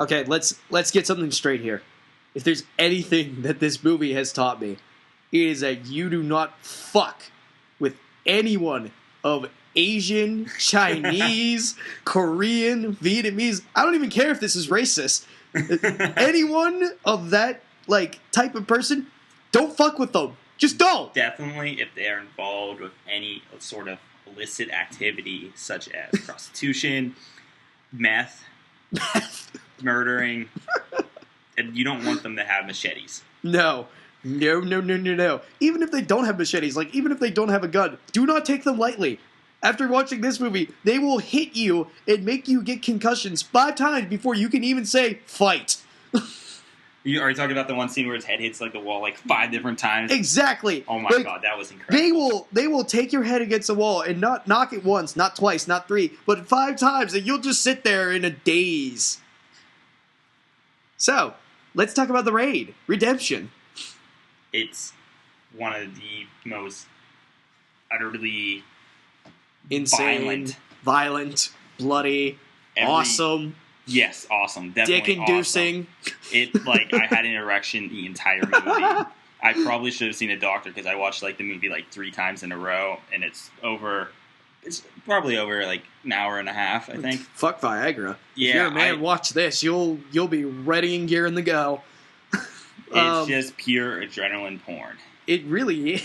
Okay, let's get something straight here. If there's anything that this movie has taught me, it is that you do not fuck with anyone of Asian, Chinese, Korean, Vietnamese. I don't even care if this is racist. Anyone of that type of person, don't fuck with them. Just don't. Definitely, if they are involved with any sort of illicit activity, such as prostitution, meth, murdering, and you don't want them to have machetes. No. Even if they don't have machetes, even if they don't have a gun, do not take them lightly. After watching this movie, they will hit you and make you get concussions 5 times before you can even say, fight. You are talking about the one scene where his head hits the wall 5 different times? Exactly. Oh my god, that was incredible. They will take your head against the wall and not knock it once, not twice, not 3, but 5 times, and you'll just sit there in a daze. So, let's talk about The Raid. Redemption. It's one of the most utterly insane, violent, bloody, awesome. Yes, awesome. Definitely dick-inducing. Awesome. I had an erection the entire movie. I probably should have seen a doctor because I watched the movie 3 times in a row, and it's probably over an hour and a half, I think. Fuck Viagra. Yeah, if you're a man, watch this. You'll be ready and gearing to go. It's just pure adrenaline porn. It really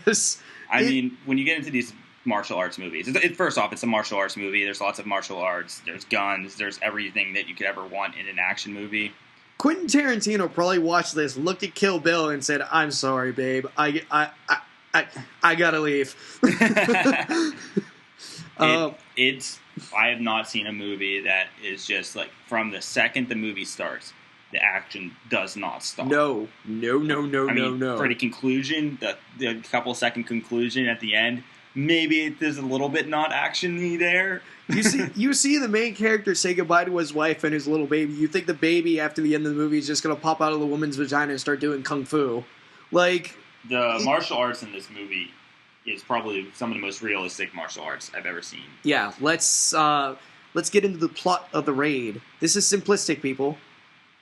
is. I mean, when you get into these martial arts movies, first off, it's a martial arts movie. There's lots of martial arts. There's guns. There's everything that you could ever want in an action movie. Quentin Tarantino probably watched this, looked at Kill Bill, and said, "I'm sorry, babe. I gotta leave." I have not seen a movie that is just from the second the movie starts, the action does not stop. No. For the conclusion, the couple-second conclusion at the end, maybe there's a little bit not action-y there. You see the main character say goodbye to his wife and his little baby. You think the baby, after the end of the movie, is just going to pop out of the woman's vagina and start doing kung fu. The martial arts in this movie is probably some of the most realistic martial arts I've ever seen. Yeah, let's get into the plot of The Raid. This is simplistic, people.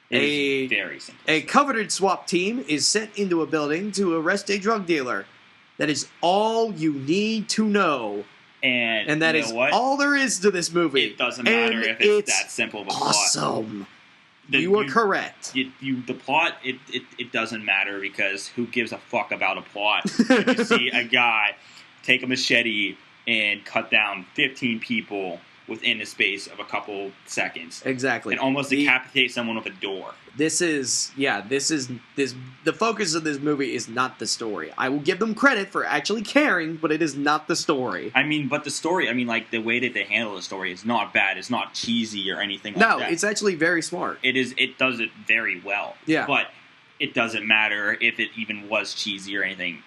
It is very simplistic. A coveted SWAT team is sent into a building to arrest a drug dealer. That is all you need to know. And that is all there is to this movie. It doesn't matter if it's that simple of a plot. Awesome. You are correct. The plot, it doesn't matter because who gives a fuck about a plot? If you see a guy take a machete and cut down 15 people within the space of a couple seconds. Exactly. And almost decapitate someone with a door. The focus of this movie is not the story. I will give them credit for actually caring, but it is not the story. But the story, the way that they handle the story is not bad. It's not cheesy or anything like that. No, it's actually very smart. It does it very well. Yeah. But it doesn't matter if it even was cheesy or anything.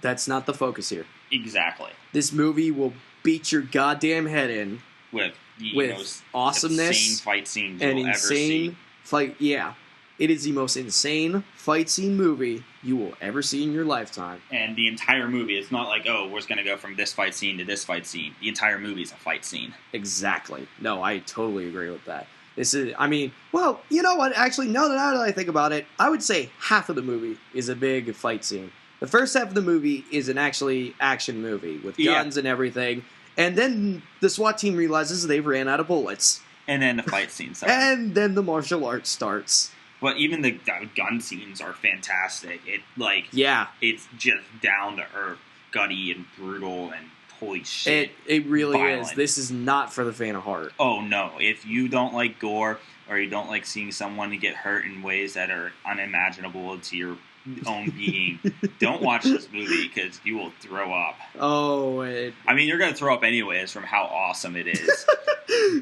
That's not the focus here. Exactly. This movie will beat your goddamn head in with awesomeness, insane fight scenes and you'll insane ever see. Fight. Yeah, it is the most insane fight scene movie you will ever see in your lifetime. And the entire movie, it's not we're going to go from this fight scene to this fight scene. The entire movie is a fight scene. Exactly. No, I totally agree with that. This is, well, you know what? Actually, now that I think about it, I would say half of the movie is a big fight scene. The first half of the movie is an actually action movie with guns and everything. And then the SWAT team realizes they've ran out of bullets. And then the fight scene starts. And then the martial arts starts. But even the gun scenes are fantastic. It's just down to earth, gutty and brutal, and holy shit. It really violent. is. This is not for the faint of heart. Oh no. If you don't like gore, or you don't like seeing someone get hurt in ways that are unimaginable to your own being, don't watch this movie because you will throw up. Oh, you're going to throw up anyways from how awesome it is.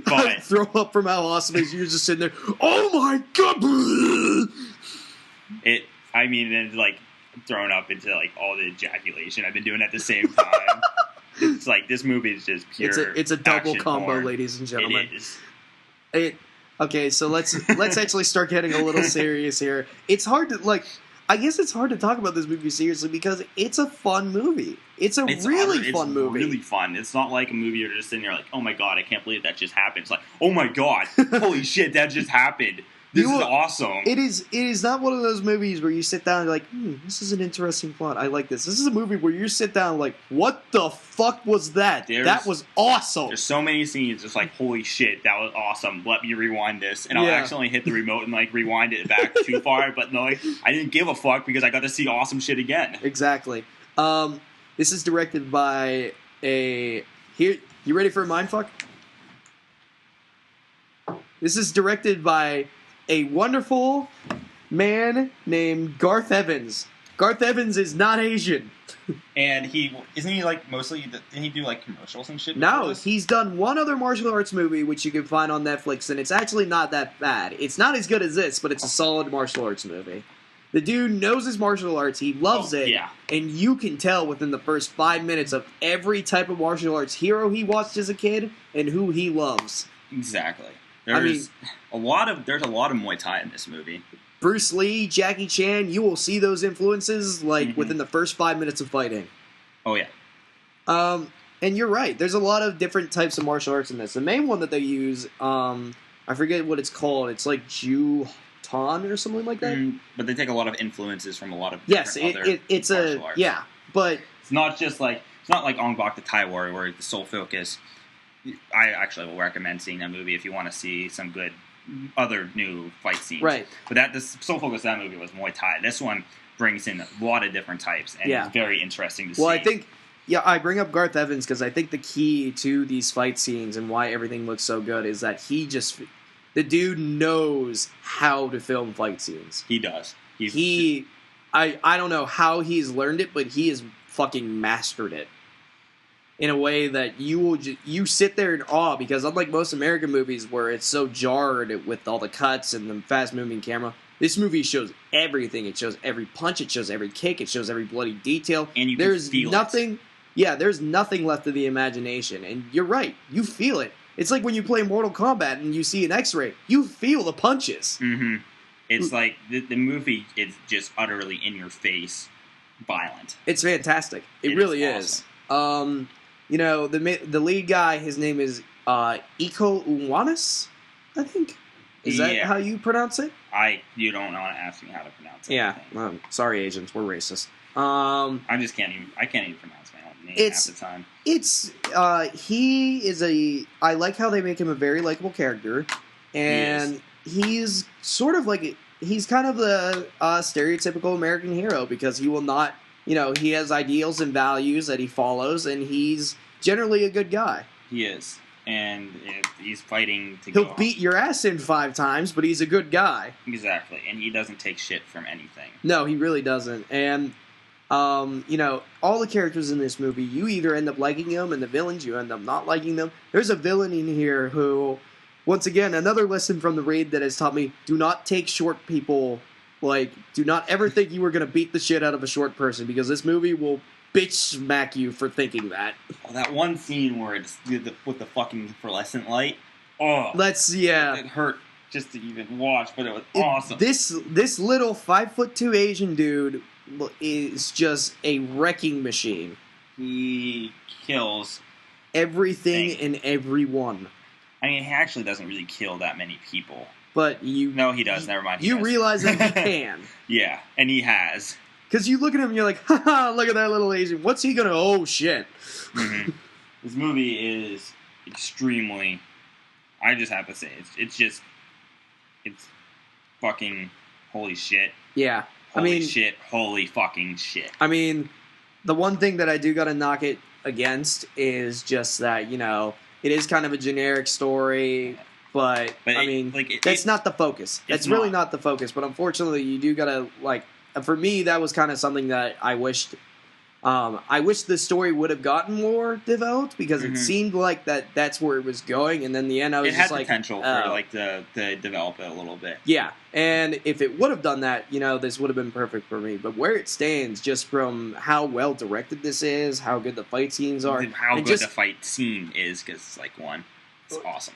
But throw up from how awesome it is. You're just sitting there, oh my god! And thrown up into all the ejaculation I've been doing at the same time. It's this movie is just pure. It's a double action combo, porn. ladies and gentlemen. It is. Okay, so let's actually start getting a little serious here. It's hard to I guess it's hard to talk about this movie seriously because it's a fun movie. It's really fun movie. It's really fun. It's not like a movie you're just sitting there like, oh my god, I can't believe that just happened. It's like, oh my god, holy shit, that just happened. This is awesome. It is not one of those movies where you sit down and you're like, this is an interesting plot. I like this. This is a movie where you sit down like, what the fuck was that? That was awesome. There's so many scenes just like, holy shit, that was awesome. Let me rewind this. And I'll accidentally hit the remote and like rewind it back too far. But no, like, I didn't give a fuck because I got to see awesome shit again. Exactly. This is directed by you ready for a mindfuck? This is directed by a wonderful man named Garth Evans. Garth Evans is not Asian. And isn't he like mostly, didn't he do like commercials and shit? No, he's done one other martial arts movie which you can find on Netflix, and it's actually not that bad. It's not as good as this, but it's a solid martial arts movie. The dude knows his martial arts, he loves it, and you can tell within the first 5 minutes of every type of martial arts hero he watched as a kid and who he loves. Exactly. There's a lot of Muay Thai in this movie. Bruce Lee, Jackie Chan, you will see those influences within the first 5 minutes of fighting. Oh yeah. And you're right. There's a lot of different types of martial arts in this. The main one that they use, I forget what it's called. It's like Ju Tan or something like that. But they take a lot of influences from a lot of it's martial arts. Yeah, but it's not like Ong Bak the Thai Warrior where the sole focus. I actually will recommend seeing that movie if you want to see some good other new fight scenes. Right. But the sole focus of that movie was Muay Thai. This one brings in a lot of different types, and it's very interesting to see. Well, I think, I bring up Garth Evans because I think the key to these fight scenes and why everything looks so good is that the dude knows how to film fight scenes. He does. I don't know how he's learned it, but he has fucking mastered it. In a way that you sit there in awe, because unlike most American movies where it's so jarred with all the cuts and the fast-moving camera, this movie shows everything. It shows every punch, it shows every kick, it shows every bloody detail. And there's nothing. Yeah, there's nothing left of the imagination. And you're right, you feel it. It's like when you play Mortal Kombat and you see an X-ray, you feel the punches. Mm-hmm. It's like the movie is just utterly in your face, violent. It's fantastic. It really is. Awesome. The lead guy, his name is Iko Uwanis, I think. Is that how you pronounce it? You don't want to ask me how to pronounce it. Yeah. Sorry, Asians. We're racist. I can't even pronounce my own name half the time. I like how they make him a very likable character. And he's sort of like, he's kind of the stereotypical American hero because he will not, he has ideals and values that he follows, and he's generally a good guy. He is. And he's fighting to He'll beat your ass in 5 times, but he's a good guy. Exactly. And he doesn't take shit from anything. No, he really doesn't. And, all the characters in this movie, you either end up liking them, and the villains, you end up not liking them. There's a villain in here who, once again, another lesson from the raid that has taught me, do not take short people. Do not ever think you were going to beat the shit out of a short person, because this movie will bitch smack you for thinking that. Oh, that one scene where it's with the fucking fluorescent light. Oh, it hurt just to even watch, but it was awesome. This little 5'2" Asian dude is just a wrecking machine. He kills everything and everyone. I mean, he actually doesn't really kill that many people. But No, he does. Never mind. You realize that he can. Yeah, and he has. Because you look at him and you're like, haha, look at that little Asian. What's he gonna... Oh, shit. Mm-hmm. This movie is extremely... I just have to say, it's fucking holy shit. Yeah. Holy fucking shit. I mean, the one thing that I do gotta knock it against is just that, it is kind of a generic story... But I mean, that's not the focus. That's really not the focus. But unfortunately, you do gotta, for me, that was kind of something that I wished. I wish the story would have gotten more developed, because it seemed like that's where it was going, and then the end I was just like... It had potential for to develop it a little bit. Yeah, and if it would have done that, this would have been perfect for me. But where it stands, just from how well directed this is, how good the fight scenes are... How good the fight scene is, because it's like one... It's awesome.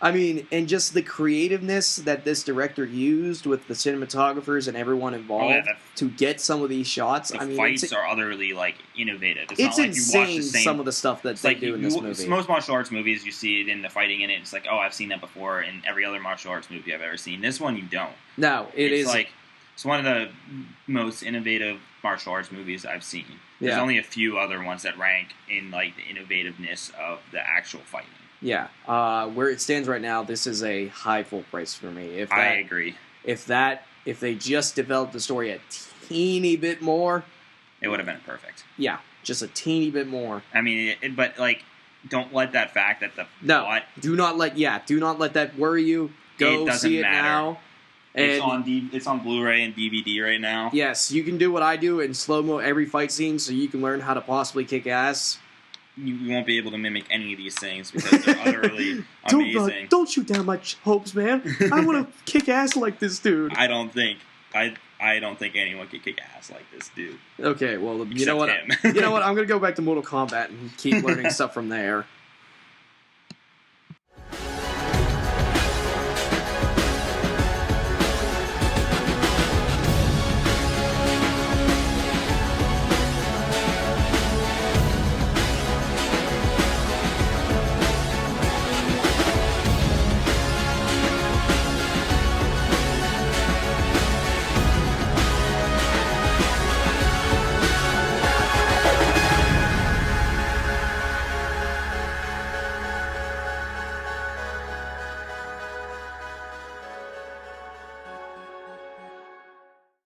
I mean, and just the creativeness that this director used with the cinematographers and everyone involved to get some of these shots. The I mean, fights are utterly innovative. It's not like insane. You watch the same, some of the stuff that they do in this movie. Most martial arts movies, you see it in the fighting in it. It's like, oh, I've seen that before in every other martial arts movie I've ever seen. This one, you don't. No, it's it's one of the most innovative martial arts movies I've seen. There's only a few other ones that rank in the innovativeness of the actual fighting. Yeah, where it stands right now, this is a high full price for me. I agree. If they just developed the story a teeny bit more, it would have been perfect. Yeah, just a teeny bit more. I mean, don't let that fact that the plot. Do not let that worry you. Go see it now. It's on Blu-ray and DVD right now. Yes, you can do what I do and slow-mo every fight scene so you can learn how to possibly kick ass. You won't be able to mimic any of these things because they're utterly amazing. Don't shoot down my hopes, man. I want to kick ass like this dude. I don't think anyone can kick ass like this dude. Okay, well, you know what? I'm going to go back to Mortal Kombat and keep learning stuff from there.